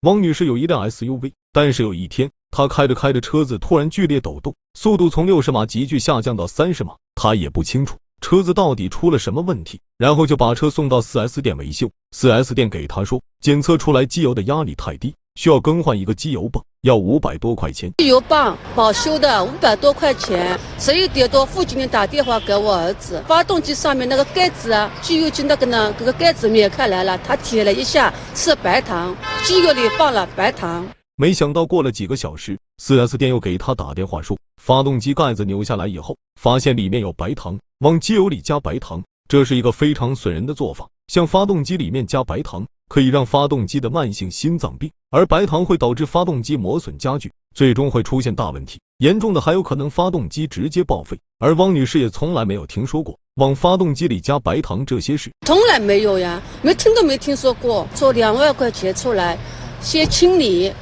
汪女士有一辆 SUV， 但是有一天，她开着车子突然剧烈抖动，速度从60码急剧下降到30码，她也不清楚车子到底出了什么问题，然后就把车送到 4S 店维修。4S 店给她说，检测出来机油的压力太低，需要更换一个机油泵，要500多块钱。机油泵保修的500多块钱。11点多，附近人打电话给我儿子，发动机上面那个盖子啊，机油机那个盖子裂开来了，他舔了一下是白糖，机油里放了白糖。没想到过了几个小时， 4S 店又给他打电话说，发动机盖子扭下来以后，发现里面有白糖，往机油里加白糖，这是一个非常损人的做法。向发动机里面加白糖，可以让发动机的慢性心脏病，而白糖会导致发动机磨损加剧，最终会出现大问题，严重的还有可能发动机直接报废。而汪女士也从来没有听说过往发动机里加白糖这些事，从来没有呀，没听说过。抽2万块钱出来先清理，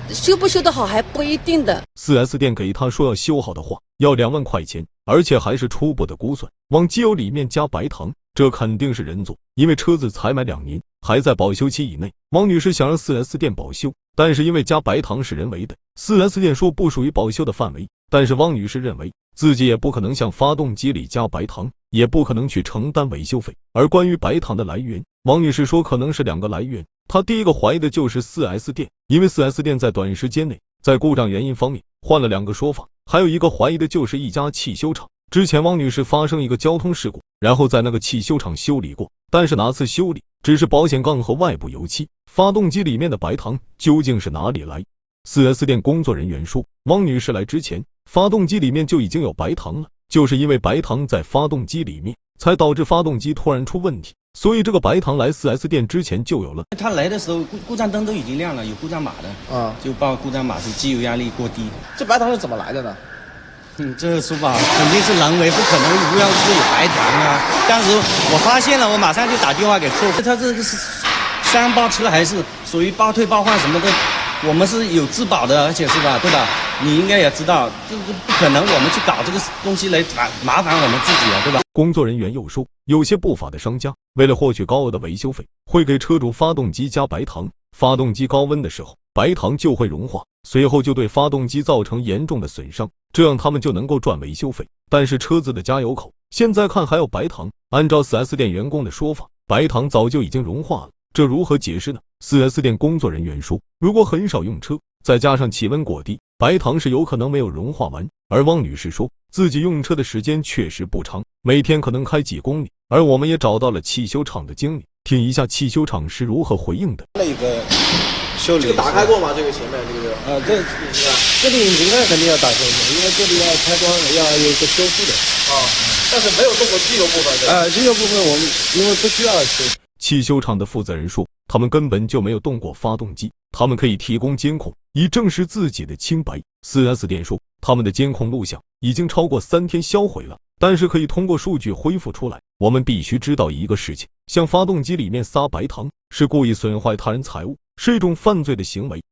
修不修得好还不一定的。 4S 店给他说要修好的话要2万块钱，而且还是初步的估算，往机油里面加白糖，这肯定是人做，因为车子才买2年，还在保修期以内。汪女士想让 4S 店保修，但是因为加白糖是人为的， 4S 店说不属于保修的范围，但是汪女士认为自己也不可能向发动机里加白糖，也不可能去承担维修费。而关于白糖的来源，汪女士说可能是2个来源，她第一个怀疑的就是 4S 店，因为 4S 店在短时间内在故障原因方面换了2个说法，还有一个怀疑的就是一家汽修厂。之前汪女士发生一个交通事故，然后在那个汽修厂修理过，但是哪次修理只是保险杠和外部油漆，发动机里面的白糖究竟是哪里来？ 4S 店工作人员说，汪女士来之前发动机里面就已经有白糖了，就是因为白糖在发动机里面才导致发动机突然出问题，所以这个白糖来 4S 店之前就有了。他来的时候故障灯都已经亮了，有故障码的啊，就报故障码是机油压力过低。这白糖是怎么来的呢？这个说法肯定是人为，不可能无缘无故有白糖啊。当时我发现了，我马上就打电话给客户，他这个是3包车还是属于包退包换什么的，我们是有质保的，而且是吧，对吧？你应该也知道，这不可能我们去搞这个东西来麻烦我们自己啊，对吧？工作人员又说，有些不法的商家为了获取高额的维修费，会给车主发动机加白糖，发动机高温的时候，白糖就会融化，随后就对发动机造成严重的损伤，这样他们就能够赚维修费。但是车子的加油口现在看还有白糖，按照 4S 店员工的说法，白糖早就已经融化了，这如何解释呢？ 4S 店工作人员说，如果很少用车，再加上气温过低，白糖是有可能没有融化完。而汪女士说自己用车的时间确实不长，每天可能开几公里，而我们也找到了汽修厂的经理，听一下汽修厂是如何回应的。那个修理这个打开过吗？这个前面这个这里引擎盖肯定要打开过，因为这里要开关要有一个修复的啊，但是没有动过机油部分。机油部分我们因为不需要修。汽修厂的负责人说，他们根本就没有动过发动机，他们可以提供监控，以证实自己的清白。4S 店说，他们的监控录像已经超过3天销毁了，但是可以通过数据恢复出来。我们必须知道一个事情，向发动机里面撒白糖是故意损坏他人财物，是一种犯罪的行为。